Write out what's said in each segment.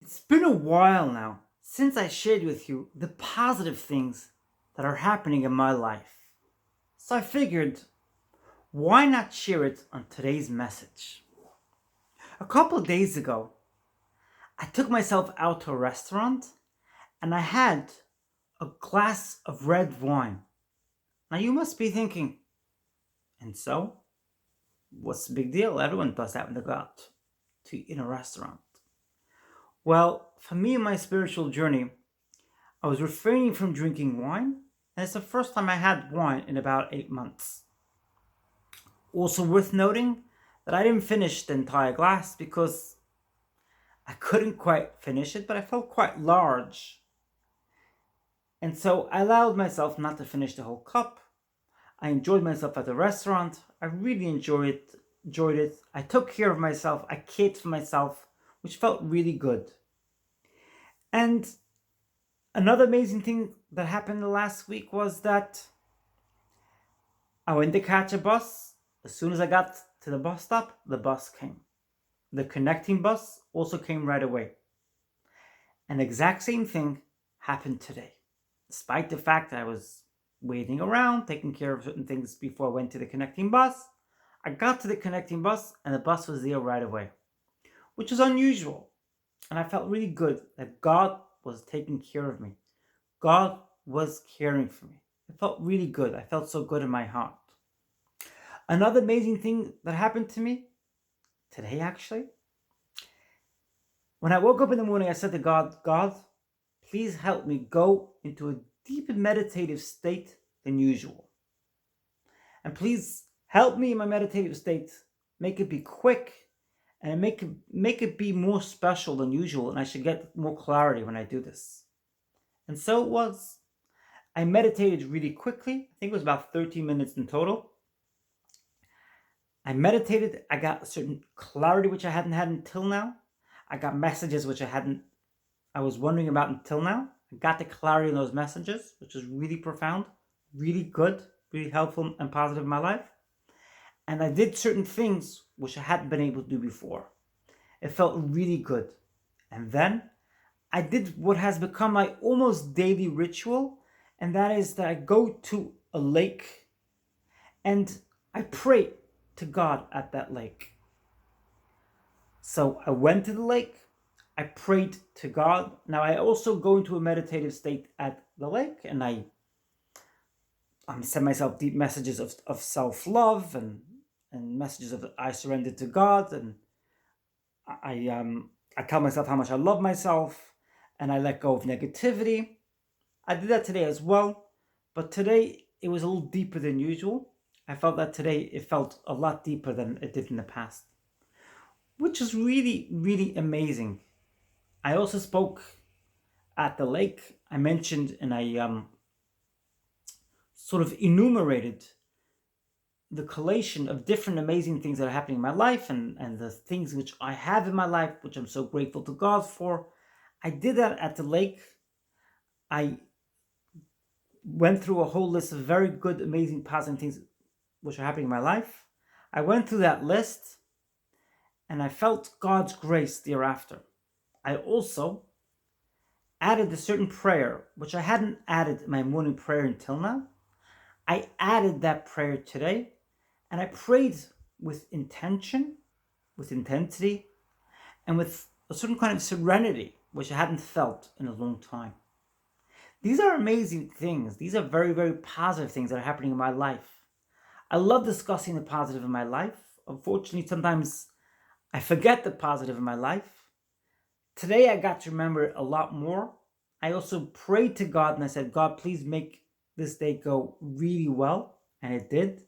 It's been a while now since I shared with you the positive things that are happening in my life. So I figured, why not share it on today's message? A couple of days ago, I took myself out to a restaurant and I had a glass of red wine. Now you must be thinking, and so? What's the big deal? Everyone does that when they go out to eat in a restaurant. Well, for me in my spiritual journey, I was refraining from drinking wine, and it's the first time I had wine in about 8 months. Also worth noting that I didn't finish the entire glass because I couldn't quite finish it, but I felt quite large. And so I allowed myself not to finish the whole cup. I enjoyed myself at the restaurant. I really enjoyed it. I took care of myself. I cared for myself, which felt really good. And another amazing thing that happened the last week was that I went to catch a bus. As soon as I got to the bus stop, the bus came. The connecting bus also came right away. And the exact same thing happened today. Despite the fact that I was waiting around, taking care of certain things before I went to the connecting bus, I got to the connecting bus and the bus was there right away, which was unusual. And I felt really good that God was taking care of me. God was caring for me. It felt really good. I felt so good in my heart. Another amazing thing that happened to me today, actually, when I woke up in the morning, I said to God, please help me go into a deeper meditative state than usual. And please help me in my meditative state, make it be quick and make it be more special than usual. And I should get more clarity when I do this. And so it was. I meditated really quickly. I think it was about 13 minutes in total. I meditated. I got a certain clarity which I hadn't had until now. I got messages which I was wondering about until now. I got the clarity in those messages, which was really profound, really good, really helpful and positive in my life. And I did certain things which I hadn't been able to do before. It felt really good. And then I did what has become my almost daily ritual, and that is that I go to a lake and I pray to God at that lake. So I went to the lake, I prayed to God. Now I also go into a meditative state at the lake and I send myself deep messages of self-love and messages of I surrendered to God, and I tell myself how much I love myself and I let go of negativity. I did that today as well, but today it was a little deeper than usual. I felt that today it felt a lot deeper than it did in the past, which is really, really amazing. I also spoke at the lake. I mentioned and I sort of enumerated the collation of different amazing things that are happening in my life and the things which I have in my life, which I'm so grateful to God for. I did that at the lake. I went through a whole list of very good, amazing, positive things which are happening in my life. I went through that list and I felt God's grace thereafter. I also added a certain prayer, which I hadn't added in my morning prayer until now. I added that prayer today and I prayed with intention, with intensity, and with a certain kind of serenity, which I hadn't felt in a long time. These are amazing things. These are very, very positive things that are happening in my life. I love discussing the positive in my life. Unfortunately, sometimes I forget the positive in my life. Today, I got to remember it a lot more. I also prayed to God and I said, God, please make this day go really well. And it did.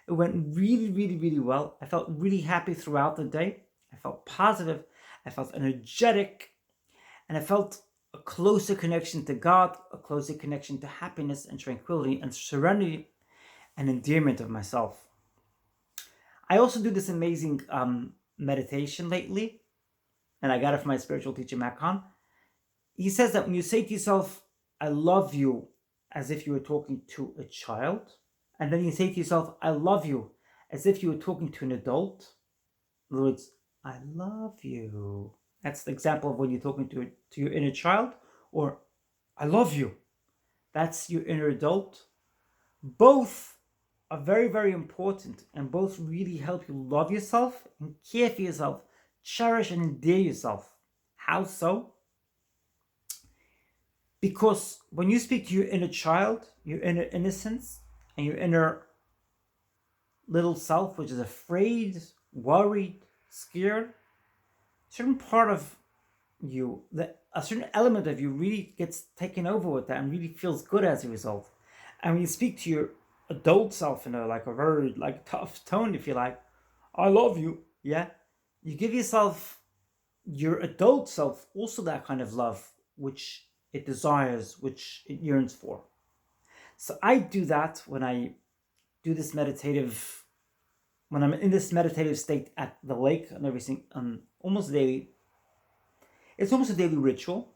It went really, really, really well. I felt really happy throughout the day. I felt positive. I felt energetic. And I felt a closer connection to God, a closer connection to happiness and tranquility and serenity and endearment of myself. I also do this amazing meditation lately, and I got it from my spiritual teacher, Matt Kahn. He says that when you say to yourself, I love you, as if you were talking to a child, and then you say to yourself, I love you, as if you were talking to an adult. In other words, I love you. That's the example of when you're talking to your inner child, or I love you. That's your inner adult. Both are very, very important and both really help you love yourself and care for yourself, cherish and endear yourself. How so? Because when you speak to your inner child, your inner innocence, and your inner little self, which is afraid, worried, scared, a certain part of you, a certain element of you really gets taken over with that and really feels good as a result. And when you speak to your adult self in a like a very like tough tone, if you like, I love you, yeah, you give yourself, your adult self, also that kind of love which it desires, which it yearns for. So I do that when I do this meditative, when I'm in this meditative state at the lake and everything, almost daily. It's almost a daily ritual.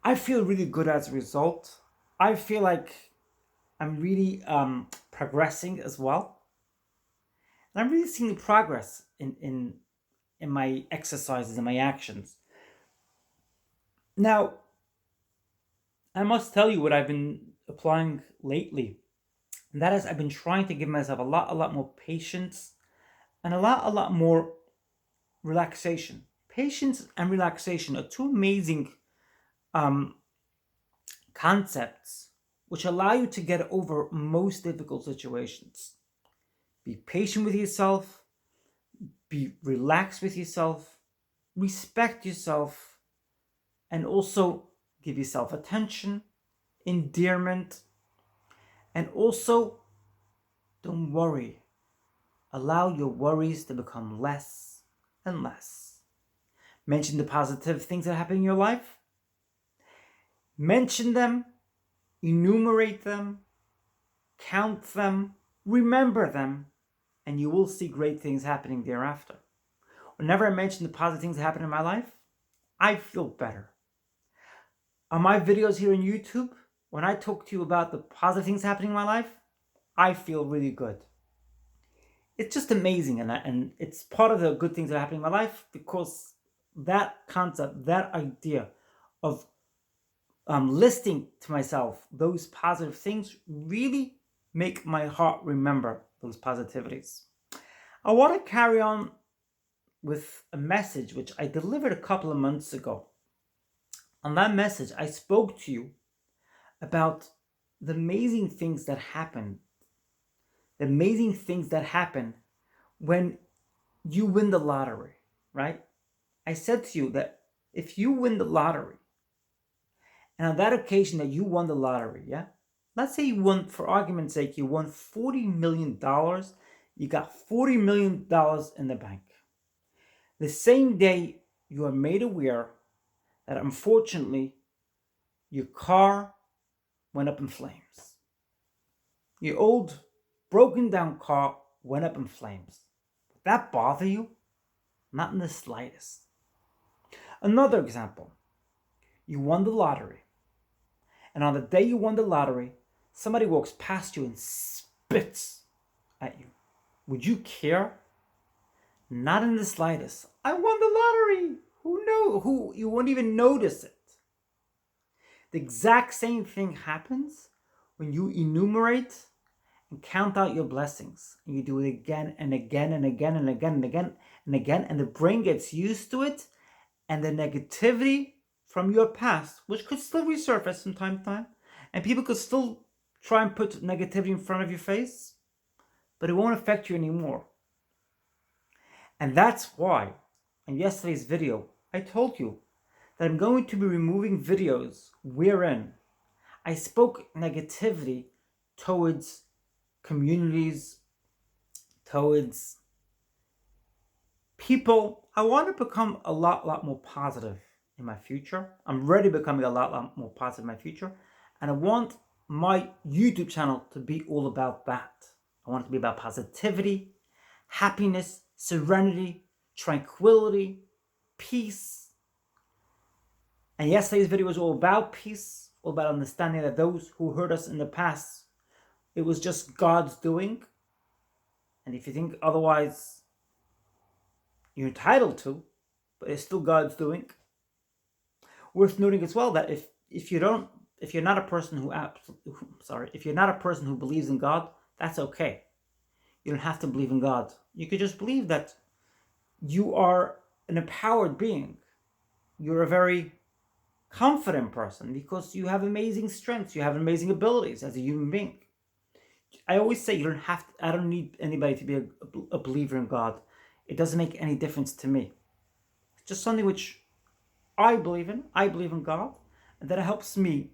I feel really good as a result. I feel like I'm really progressing as well. And I'm really seeing progress in my exercises and my actions. Now, I must tell you what I've been applying lately. And that is I've been trying to give myself a lot more patience and a lot more relaxation. Patience and relaxation are two amazing um, concepts which allow you to get over most difficult situations. Be patient with yourself, be relaxed with yourself, respect yourself, and also give yourself attention, endearment, and also don't worry. Allow your worries to become less and less. Mention the positive things that happen in your life. Mention them, enumerate them, count them, remember them, and you will see great things happening thereafter. Whenever I mention the positive things that happen in my life, I feel better. On my videos here on YouTube, when I talk to you about the positive things happening in my life, I feel really good. It's just amazing, and it's part of the good things that are happening in my life because that concept, that idea of listing to myself those positive things really make my heart remember those positivities. I want to carry on with a message which I delivered a couple of months ago. On that message, I spoke to you about the amazing things that happen, the amazing things that happen when you win the lottery, right? I said to you that if you win the lottery, and on that occasion that you won the lottery, yeah? Let's say you won, for argument's sake, you won $40 million. You got $40 million in the bank. The same day you are made aware that unfortunately your car went up in flames. Your old broken down car went up in flames. Would that bother you? Not in the slightest. Another example. You won the lottery. And on the day you won the lottery, somebody walks past you and spits at you. Would you care? Not in the slightest. I won the lottery. Who you won't even notice it. The exact same thing happens when you enumerate and count out your blessings. And you do it again and again and again and again and again and again. And the brain gets used to it. And the negativity from your past, which could still resurface from time to time, and people could still try and put negativity in front of your face, but it won't affect you anymore. And that's why in yesterday's video, I told you that I'm going to be removing videos wherein I spoke negativity towards communities, towards people. I want to become a lot more positive in my future. I'm ready becoming a lot more positive in my future. And I want my YouTube channel to be all about that. I want it to be about positivity, happiness, serenity, tranquility, peace. And yesterday's video was all about peace, all about understanding that those who hurt us in the past, it was just God's doing. And if you think otherwise, you're entitled to. but it's still God's doing. Worth noting as well that if you're not a person if you're not a person who believes in God, that's okay. You don't have to believe in God. You could just believe that you are an empowered being. You're a very confident person because you have amazing strengths, you have amazing abilities as a human being. I always say I don't need anybody to be a believer in God. It doesn't make any difference to me. It's just something which I believe in. I believe in God, and that helps me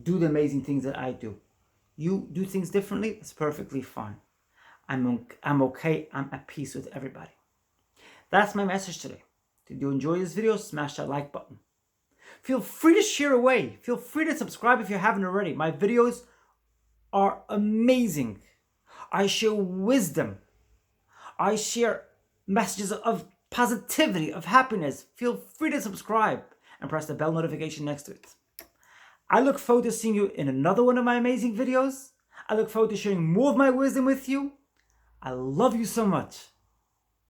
do the amazing things that I do. You do things differently, it's perfectly fine. I'm okay. I'm at peace with everybody. That's my message today. Did you enjoy this video? Smash that like button. Feel free to share away. Feel free to subscribe if you haven't already. My videos are amazing. I share wisdom. I share messages of positivity, of happiness. Feel free to subscribe and press the bell notification next to it. I look forward to seeing you in another one of my amazing videos. I look forward to sharing more of my wisdom with you. I love you so much.